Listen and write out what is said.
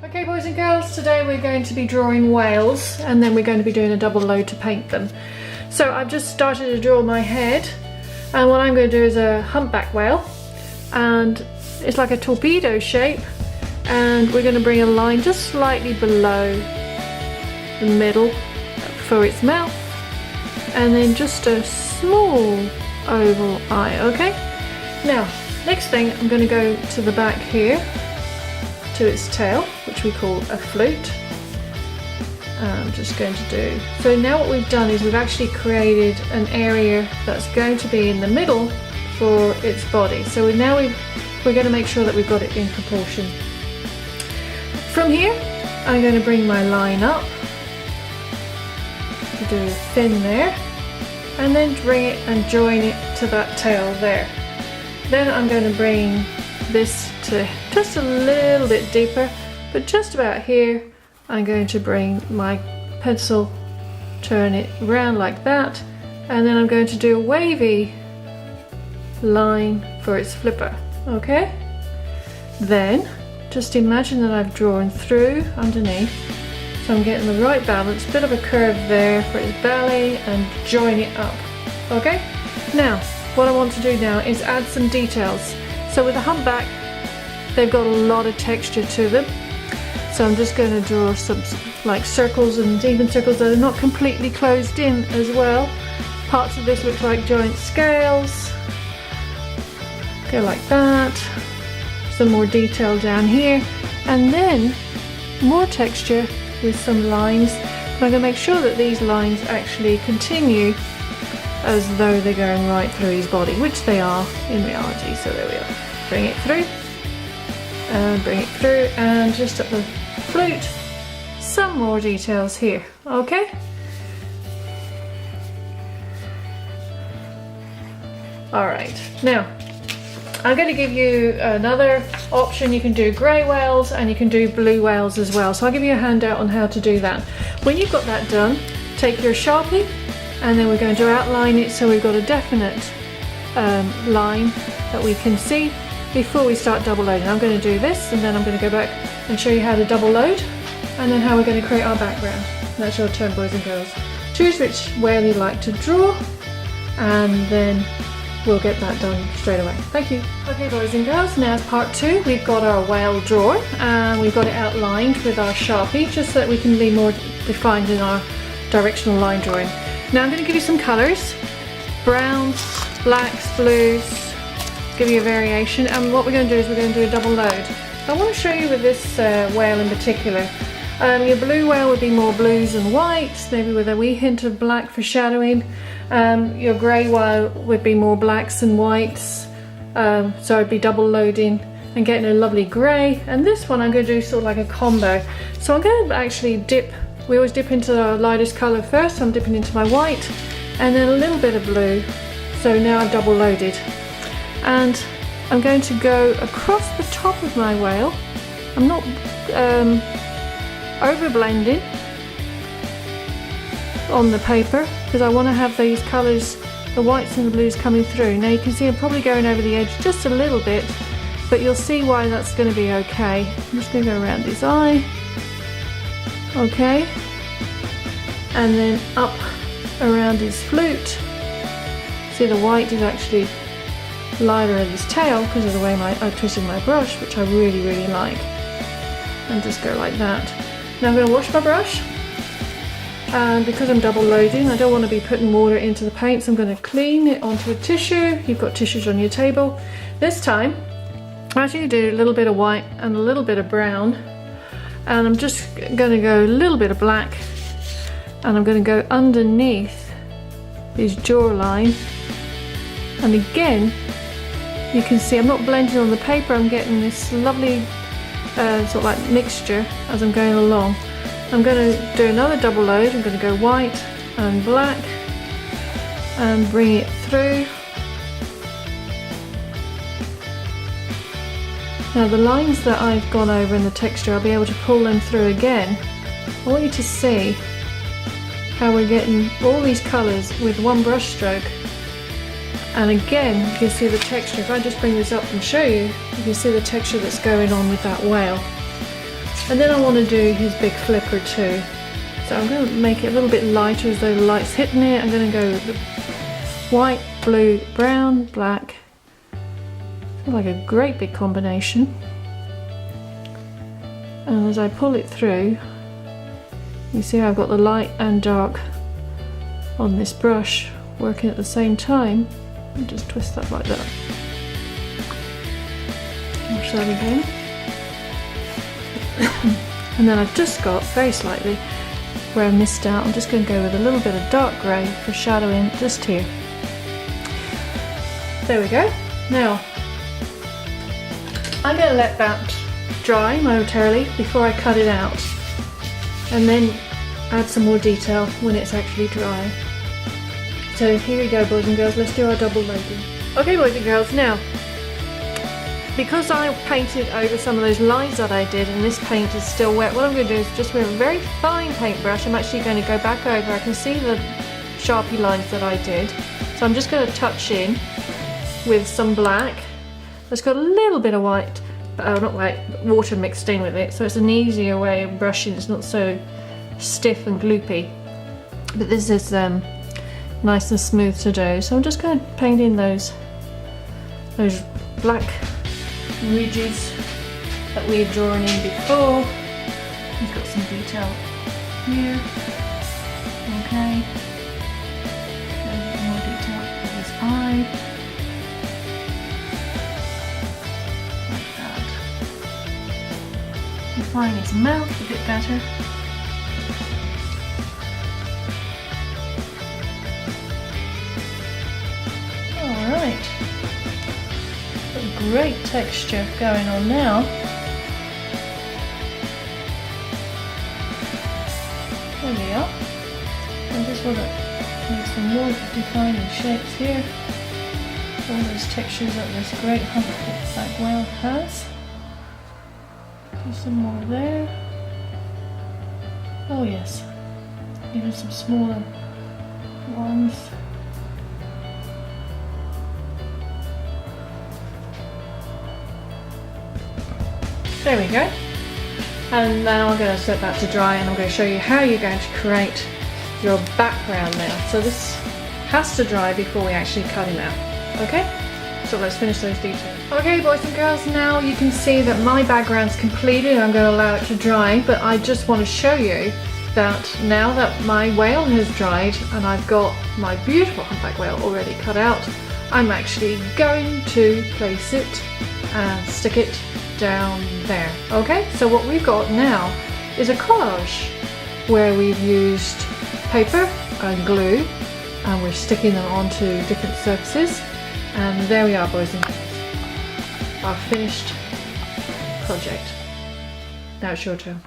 Okay boys and girls, today we're going to be drawing whales and then we're going to be doing a double load to paint them. So I've just started to draw my head, and what I'm going to do is a humpback whale, and it's like a torpedo shape, and we're going to bring a line just slightly below the middle for its mouth, and then just a small oval eye. Okay, now next thing I'm going to go to the back here to its tail, which we call a flute. I'm just going to do, so now what we've done is we've actually created an area that's going to be in the middle for its body. So now we're going to make sure that we've got it in proportion. From here I'm going to bring my line up to do a fin there, and then bring it and join it to that tail there. Then I'm going to bring this to just a little bit deeper, but just about here. I'm going to bring my pencil, turn it around like that, and then I'm going to do a wavy line for its flipper. Okay, then just imagine that I've drawn through underneath, so I'm getting the right balance, bit of a curve there for its belly, and join it up. Okay, now what I want to do now is add some details. So with a humpback, they've got a lot of texture to them. So I'm just going to draw some like circles and even circles that are not completely closed in as well. Parts of this look like giant scales. Go like that. Some more detail down here. And then more texture with some lines. I'm going to make sure that these lines actually continue as though they're going right through his body, which they are in reality. So there we are. Bring it through. And bring it through, and just at the flute, some more details here. Okay, all right, now I'm going to give you another option. You can do grey whales and you can do blue whales as well, so I'll give you a handout on how to do that. When you've got that done, take your Sharpie, and then we're going to outline it so we've got a definite line that we can see before we start double loading. I'm going to do this, and then I'm going to go back and show you how to double load, and then how we're going to create our background. That's your turn, boys and girls. Choose which whale you'd like to draw, and then we'll get that done straight away. Thank you. Okay boys and girls, now part 2, we've got our whale drawn, and we've got it outlined with our Sharpie, just so that we can be more defined in our directional line drawing. Now I'm going to give you some colours, browns, blacks, blues, give you a variation, and what we're going to do is we're going to do a double load. I want to show you with this whale in particular. Your blue whale would be more blues and whites, maybe with a wee hint of black for shadowing. Your grey whale would be more blacks and whites, so I'd be double loading and getting a lovely grey. And this one I'm going to do sort of like a combo. So I'm going to actually dip, we always dip into the lightest colour first, so I'm dipping into my white, and then a little bit of blue. So now I've double loaded. And I'm going to go across the top of my whale. I'm not over blending on the paper, because I want to have these colours, the whites and the blues, coming through. Now you can see I'm probably going over the edge just a little bit, but you'll see why that's going to be okay. I'm just going to go around his eye. Okay. And then up around his flute. See, the white is actually lighter at his tail because of the way I twisted my brush, which I really like. And just go like that. Now I'm going to wash my brush, and because I'm double loading, I don't want to be putting water into the paint, so I'm going to clean it onto a tissue. You've got tissues on your table. This time I'm actually going to do a little bit of white and a little bit of brown, and I'm just going to go a little bit of black, and I'm going to go underneath his jawline. And again, you can see I'm not blending on the paper, I'm getting this lovely sort of like mixture as I'm going along. I'm going to do another double load. I'm going to go white and black and bring it through. Now the lines that I've gone over in the texture, I'll be able to pull them through again. I want you to see how we're getting all these colours with one brush stroke. And again, you can see the texture. If I just bring this up and show you, you can see the texture that's going on with that whale. And then I want to do his big flipper too. So I'm going to make it a little bit lighter as though the light's hitting it. I'm going to go with the white, blue, brown, black. Feels like a great big combination. And as I pull it through, you see I've got the light and dark on this brush working at the same time. And just twist that like that. Watch that again. And then I've just got, very slightly, where I missed out, I'm just going to go with a little bit of dark grey for shadowing just here. There we go. Now, I'm going to let that dry momentarily before I cut it out, and then add some more detail when it's actually dry. So here we go, boys and girls, let's do our double loading. Okay, boys and girls, now, because I painted over some of those lines that I did and this paint is still wet, what I'm going to do is just with a very fine paintbrush, I'm actually going to go back over. I can see the Sharpie lines that I did. So I'm just going to touch in with some black. It's got a little bit of white, not white, water mixed in with it. So it's an easier way of brushing. It's not so stiff and gloopy. But this is nice and smooth to do. So I'm just going to paint in those black ridges that we've drawn in before. We've got some detail here. Okay. More detail for his eye. Like that. Define his mouth a bit better. Alright. Great texture going on now. There we are. I just want to make some more defining shapes here. All those textures that this great humpback whale has. Do some more there. Oh yes, even some smaller ones. There we go. And now I'm going to set that to dry, and I'm going to show you how you're going to create your background now. So this has to dry before we actually cut him out. Okay? So let's finish those details. Okay, boys and girls, now you can see that my background's completed. I'm going to allow it to dry, but I just want to show you that now that my whale has dried and I've got my beautiful humpback whale already cut out, I'm actually going to place it and stick it down there. Okay, so what we've got now is a collage where we've used paper and glue and we're sticking them onto different surfaces, and there we are, boys and girls, our finished project. Now it's your turn.